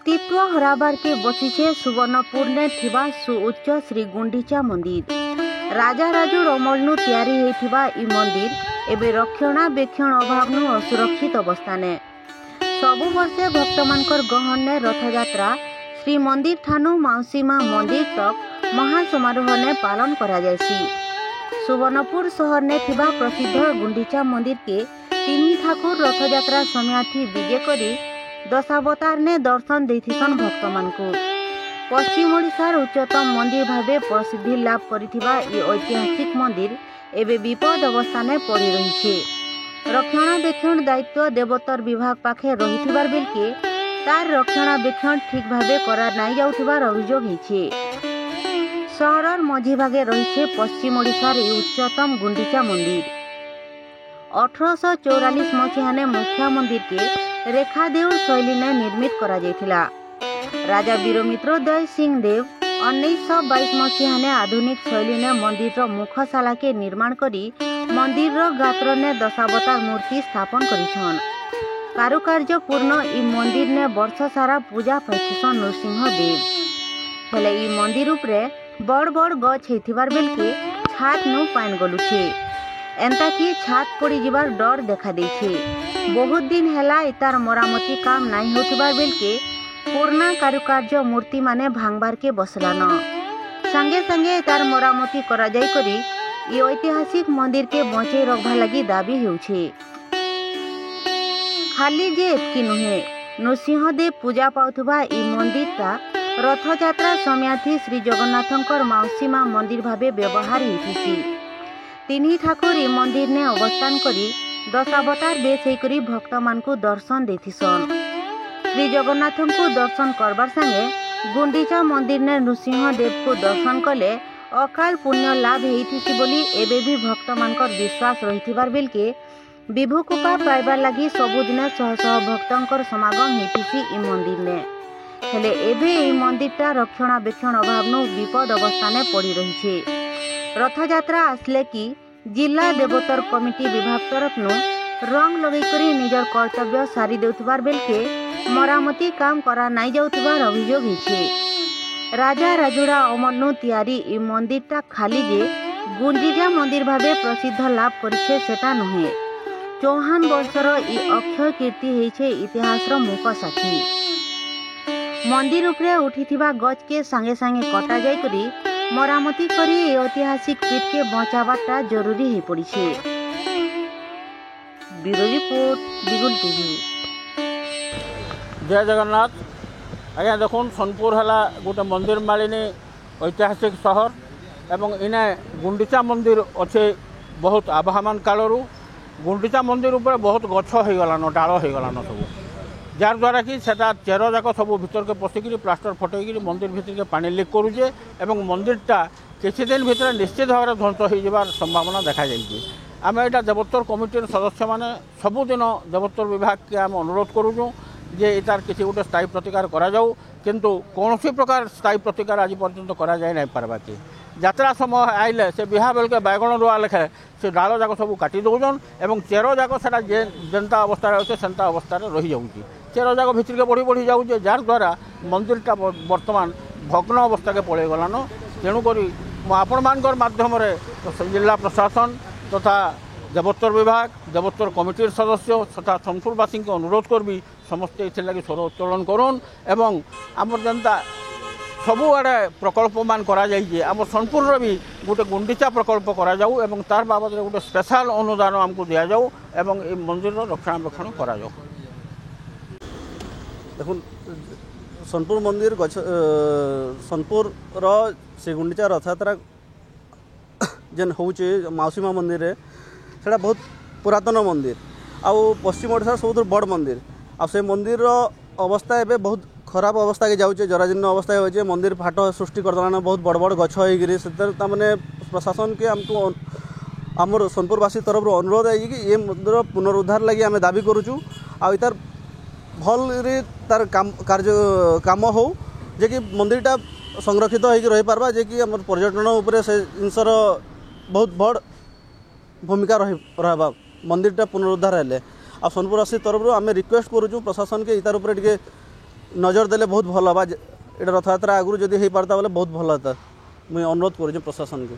अस्तित्व हराबार के बसीछे सुवर्णपुर ने थिबा सुउच्च श्री गुंडीचा मंदिर। राजा राजू अमलनु तैयारी हेथिबा इ मंदिर एबे रक्षणाबेक्षण अभावनु असुरक्षित अवस्था ने। सबु वर्षे भक्तमानकर गहन ने रथयात्रा श्री मंदिर ठानु माउसी मां मंदिर तक महासमारोह ने पालन करा जायसी। सुवर्णपुर शहर ने थिबा प्रसिद्ध गुंडीचा मंदिर के तीन ठाकुर रथयात्रा समयाथी विजय करी दशावतार ने दर्शन देथिसन भक्त मानकु। पश्चिम ओडिशार उच्चतम मंदिर भावे प्रसिद्धि लाभ करिथिबा इ ऐतिहासिक मंदिर एबे विपद अवस्था ने पड़ी रहिछे। रक्षणाबेक्षण दायित्व देवोत्तर विभाग पाखे रहिथिबार बेलके तार रक्षणाबेक्षण ठीक भावे करा नाइ जाउथिबार अभियोग हिछे। शहरर मझी भागे रहिछे पश्चिम ओडिशार इ उच्चतम गुंडीचा मंदिर। 1844 मसीहा ने मुख्या मंदिर के रेखादेव शैली ने निर्मित करा जायथिला। राजा वीरमित्रोदय सिंह देव 1922 मसीहा ने आधुनिक शैली ने मंदिर मुखशाला के निर्माण करी मंदिर गात्र ने दशावतार मूर्ति स्थापन करिछन। कारुकार्य पूर्ण इ मंदिर ने वर्ष सारा पूजा पाइछन नृसिंह देव। हेले इ मंदिर उपरे बड़ बड़ गछ हेथिबार बेलके छात नु पाइन गलुछे। एंता कि छात पड़ी जिबार डर देखा देछे। बहुत दिन हेला इतार मरामती काम नाइ होथिबार बेलके पुराना कारुकार्य मूर्ति माने भांगबार के बसलान। संगे संगे इतार मरामती करा जाय करी इ ऐतिहासिक मंदिर के बंचै रखबा लगी दाबी हेउछे। खाली जे एतकी नुहे नृसिंहदेव पूजा पाउथबा इ मंदिरटा रथयात्रा समयाथी श्री जगन्नाथंकर माउसी मां मंदिर भावे व्यवहार हेतिसी। तीन ठाकुर इ मंदिर ने अवस्थान करी दशावतार बेश होकरी भक्त मानकु दर्शन देथिसन। श्री जगन्नाथ को दर्शन करबार संगे गुंडीचा मंदिर ने नृसिंह देव को दर्शन कले अकाल पुण्य लाभ हेतिसी बोली एबे भी भक्त मानकर विश्वास रहिथिबार बेलके विभु कृपा पाइबार लगी सबुदिन शह शह भक्तंकर समागम हेतिसी इ मंदिर ने। हेले एबे इ मंदिरटा रक्षणाबेक्षण अभावनु विपद अवस्था ने पड़ी रहिछे। रथयात्रा आसले कि जिला देवोत्तर कमिटी विभाग तरफ रंग लगई करी निजर कर्तव्य सारी देउथिबार बेलके मरामती काम करा नाइ जाउथिबार अभियोग हिछे। राजा राजुड़ा अमलनु तैयारी इ मंदिरटा खाली जे गुंडीचा मंदिर भावे प्रसिद्ध लाभ करिछे सेटा नुहे। 54 वर्षर इ अक्षय कीर्ति हेइछे इतिहासर मुख साक्षी। मंदिर उपरे उठिथिबा गछ के संगे संगे कटा जाय करी मरामती करी ए ऐतिहासिक पीठ के बचावाटा जरूरी हो पड़ी। ब्यूरो रिपोर्ट बिगुल टीवी। जय जगन्नाथ। आज्ञा देखुन सोनपुर है गोटे मंदिर मालिनी ऐतिहासिक सहर एवं इने गुंडीचा मंदिर अच्छे बहुत आवाहमान कालू गुंडीचा मंदिर उपर बहुत गछ हो गलान डाल हो गलान सब जार द्वारा कि सेटा चेर जाक सब भीतर के पशिकी प्लास्टर फटैक मंदिर भीतर के पानी लीक करुचे एवं मंदिरटा किसी दिन भीतर निश्चित भाव में ध्वंस हो संभावना देखा जाइए। आम यहाँ देवोत्तर कमिटी सदस्य मैंने सबुदिन देवोत्तर विभाग के आम अनुरोध करूँ जे इतार किसी गोटे स्थायी प्रतिकार करा जाऊ किंतु कौन प्रकार स्थायी प्रतिकार आज पर्यंत करा जाए नहीं पार्बा कि यात्रा समय आइले से बिहा बेल के बैगण रुआ लेखे से डाल जाक सब काटी दौन एवं चेर जाक से जेनता अवस्था अच्छे सेन्ता अवस्था रही जाऊँगी चेर जाक भितर के बढ़ी बढ़ी जाऊे जार द्वारा मंदिरटा बर्तमान भग्न अवस्था के पड़े गलान। तेणुक आपण मानकर माध्यम जिला प्रशासन तथा देवोत्तर विभाग देवोत्तर कमिटी सदस्य तथा सोनपुरवासी को अनुरोध करबी समस्ते इथिर स्वर उत्तोलन करुन एवं आम जनता सबुआड़े प्रकल्प मान करा जाइए आम सोनपुर भी गोटे गुंडीचा प्रकल्प करा जाऊ एवं तार बाबद गोटे स्पेशल अनुदान आमको दि जाऊ एवं ये मंदिर रक्षणाबेक्षण करा जाऊ। देखुन सोनपुर मंदिर सोनपुर श्री गुंडीचा रथयात्रा जेन होचे माउसी मां मंदिर से बहुत पुरातन मंदिर आउ पश्चिम ओडिशा सब बड़ मंदिर आ से मंदिर अवस्था एवं बहुत खराब अवस्था के जाऊे जराजीर्ण अवस्था हो मंदिर फाट सृष्टि करदेलान बहुत बड़ बड़ गछ हो मैंने प्रशासन के आमको आमर सोनपुरवासी तरफ अनुरोध है कि ये मंदिर पुनरुद्धार लगी आम दाबी करुचु आ तार भल तार कार्य काम हो जे कि मंदिरटा संरक्षित हो रही पार्बा जे कि आम पर्यटन उपरे से जिनसर बहुत बड़ भूमिका रहा मंदिरटा पुनरुद्धार हेले आ सोनपुरवासी तरफ आम रिक्वेस्ट करुचु प्रशासन के इतार उपरे टिके नजर देले बहुत भल हाँ। ये रथयात्रा आगु जदि हो पारता बोले बहुत भल होता। मुझे अनुरोध कर प्रशासन को।